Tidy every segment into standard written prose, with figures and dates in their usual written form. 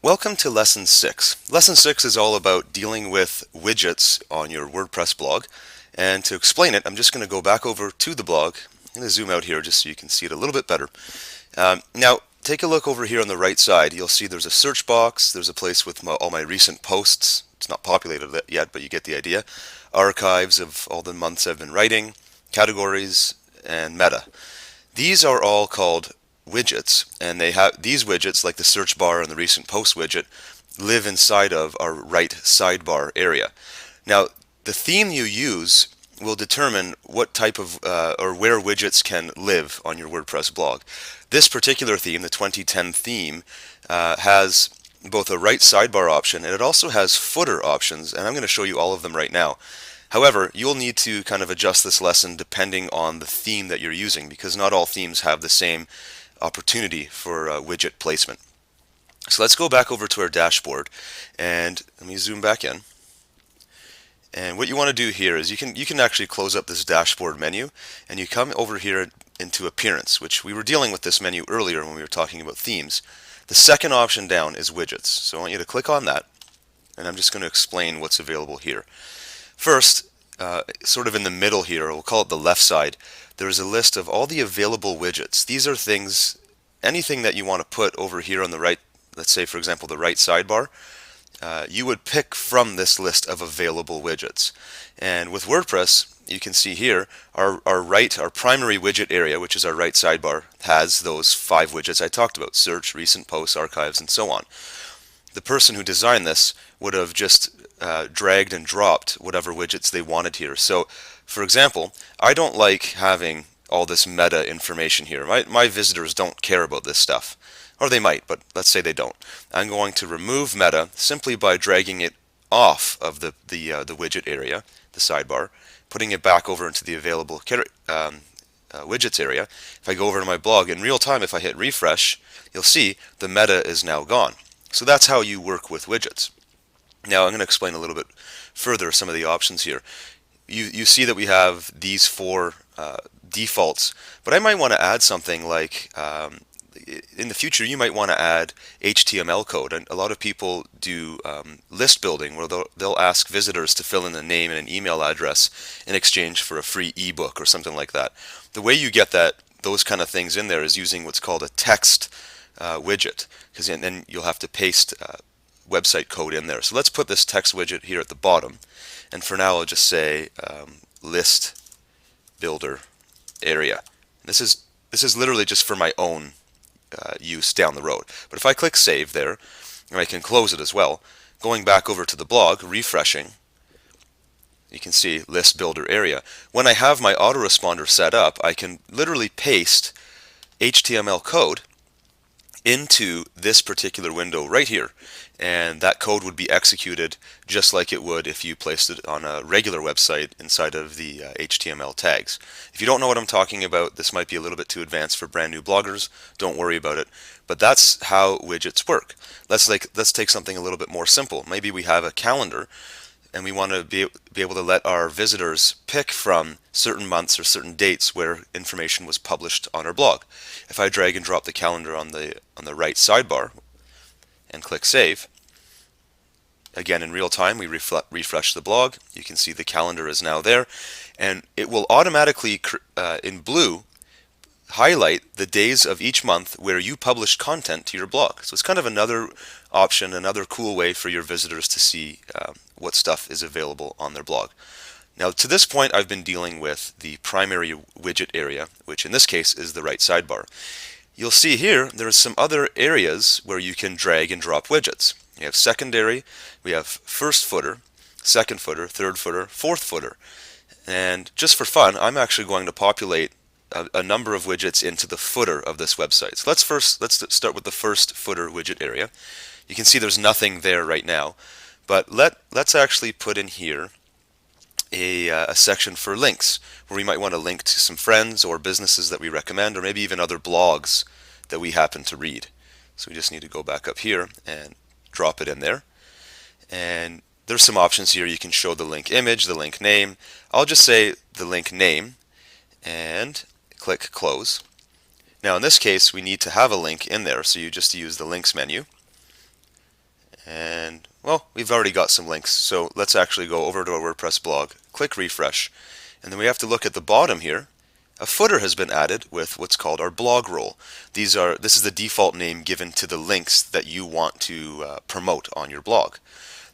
Welcome to Lesson 6. Lesson 6 is all about dealing with widgets on your WordPress blog. And to explain it, I'm just going to go back over to the blog. I'm going to zoom out here just so you can see it a little bit better. Now, take a look over here on the right side. You'll see there's a search box. There's a place with all my recent posts. It's not populated yet, but you get the idea. Archives of all the months I've been writing, categories, and meta. These are all called widgets, and they have these widgets, like the search bar and the recent post widget, live inside of our right sidebar area. Now, the theme you use will determine what type of or where widgets can live on your WordPress blog. This particular theme, the 2010 theme, has both a right sidebar option and it also has footer options, and I'm going to show you all of them right now. However, you'll need to kind of adjust this lesson depending on the theme that you're using, because not all themes have the same opportunity for widget placement. So let's go back over to our dashboard, and let me zoom back in. And what you want to do here is you can actually close up this dashboard menu, and you come over here into Appearance, which we were dealing with this menu earlier when we were talking about themes. The second option down is Widgets, so I want you to click on that, and I'm just going to explain what's available here. First, sort of in the middle here, we'll call it the left side, there's a list of all the available widgets. These are things, anything that you want to put over here on the right, let's say for example the right sidebar, you would pick from this list of available widgets. And with WordPress, you can see here, our primary widget area, which is our right sidebar, has those 5 widgets I talked about: search, recent posts, archives, and so on. The person who designed this would have just dragged and dropped whatever widgets they wanted here. So, for example, I don't like having all this meta information here. My visitors don't care about this stuff. Or they might, but let's say they don't. I'm going to remove meta simply by dragging it off of the widget area, the sidebar, putting it back over into the available widgets area. If I go over to my blog in real time, if I hit refresh, you'll see the meta is now gone. So that's how you work with widgets. Now I'm going to explain a little bit further some of the options here. You see that we have these 4 defaults, but I might want to add something like in the future you might want to add HTML code. And a lot of people do list building where they'll ask visitors to fill in a name and an email address in exchange for a free ebook or something like that. The way you get those kind of things in there is using what's called a text widget, because then you'll have to paste website code in there. So let's put this text widget here at the bottom, and for now I'll just say list builder area. This is literally just for my own use down the road. But if I click save there, and I can close it as well, going back over to the blog, refreshing, you can see list builder area. When I have my autoresponder set up, I can literally paste HTML code into this particular window right here, and that code would be executed just like it would if you placed it on a regular website inside of the HTML tags. If you don't know what I'm talking about, this might be a little bit too advanced for brand new bloggers. Don't worry about it, but that's how widgets work. Let's take something a little bit more simple. Maybe we have a calendar and we want to be able to let our visitors pick from certain months or certain dates where information was published on our blog. If I drag and drop the calendar on the right sidebar and click save, again in real time we refresh the blog, you can see the calendar is now there, and it will automatically in blue highlight the days of each month where you published content to your blog. So it's kind of another option, another cool way for your visitors to see what stuff is available on their blog. Now to this point I've been dealing with the primary widget area, which in this case is the right sidebar. You'll see here there's some other areas where you can drag and drop widgets. You have secondary, we have first footer, second footer, third footer, fourth footer. And just for fun, I'm actually going to populate a number of widgets into the footer of this website. So let's start with the first footer widget area. You can see there's nothing there right now, but let's actually put in here a section for links, where we might want to link to some friends or businesses that we recommend, or maybe even other blogs that we happen to read. So we just need to go back up here and drop it in there. And there's some options here. You can show the link image, the link name. I'll just say the link name and click close. Now in this case we need to have a link in there, so you just use the links menu And well, we've already got some links, so let's actually go over to our WordPress blog, click refresh, and then we have to look at the bottom here. A footer has been added with what's called our blog role. This is the default name given to the links that you want to promote on your blog.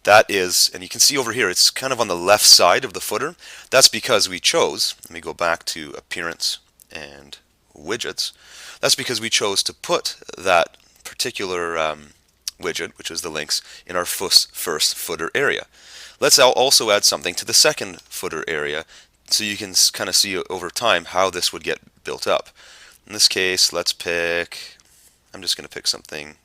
That is, and you can see over here, it's kind of on the left side of the footer. That's because we chose, let me go back to appearance and widgets. That's because we chose to put that particular widget, which is the links, in our first footer area. Let's also add something to the second footer area so you can kind of see over time how this would get built up. In this case, let's pick, I'm just going to pick something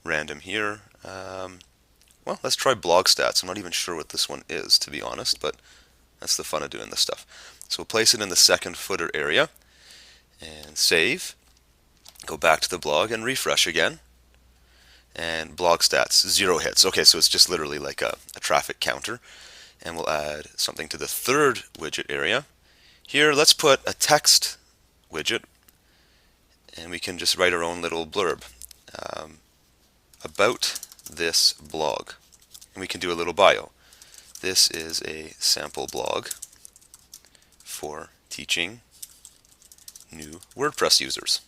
random here. Well, let's try blog stats. I'm not even sure what this one is, to be honest, but that's the fun of doing this stuff. So we'll place it in the second footer area and save. Go back to the blog and refresh again. And blog stats, 0 hits. Okay, so it's just literally like a traffic counter. And we'll add something to the third widget area. Here, let's put a text widget, and we can just write our own little blurb about this blog. And we can do a little bio. This is a sample blog for teaching new WordPress users.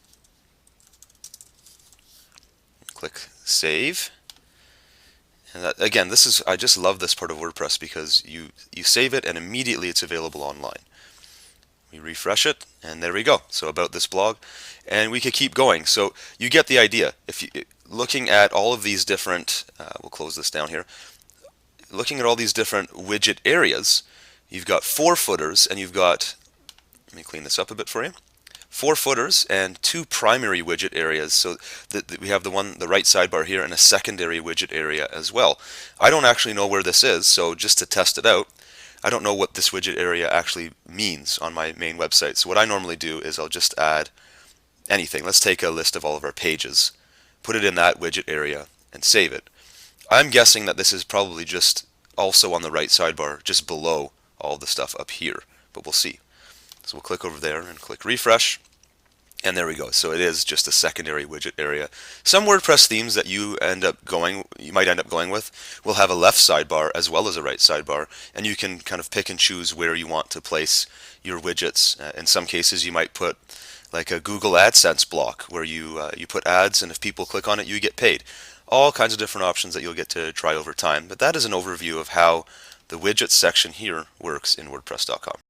Click save. And that, again, I just love this part of WordPress because you save it and immediately it's available online. We refresh it and there we go. So about this blog, and we could keep going. So you get the idea. If you looking at all of these different, we'll close this down here. Looking at all these different widget areas, you've got 4 footers and you've got, let me clean this up a bit for you. 4 footers and 2 primary widget areas. So we have the right sidebar here and a secondary widget area as well. I don't actually know where this is, so just to test it out, I don't know what this widget area actually means on my main website. So what I normally do is I'll just add anything. Let's take a list of all of our pages, put it in that widget area and save it. I'm guessing that this is probably just also on the right sidebar, just below all the stuff up here, but we'll see. So we'll click over there and click refresh, and there we go. So it is just a secondary widget area. Some WordPress themes that you might end up going with will have a left sidebar as well as a right sidebar, and you can kind of pick and choose where you want to place your widgets. In some cases, you might put like a Google AdSense block where you put ads, and if people click on it, you get paid. All kinds of different options that you'll get to try over time. But that is an overview of how the widgets section here works in WordPress.com.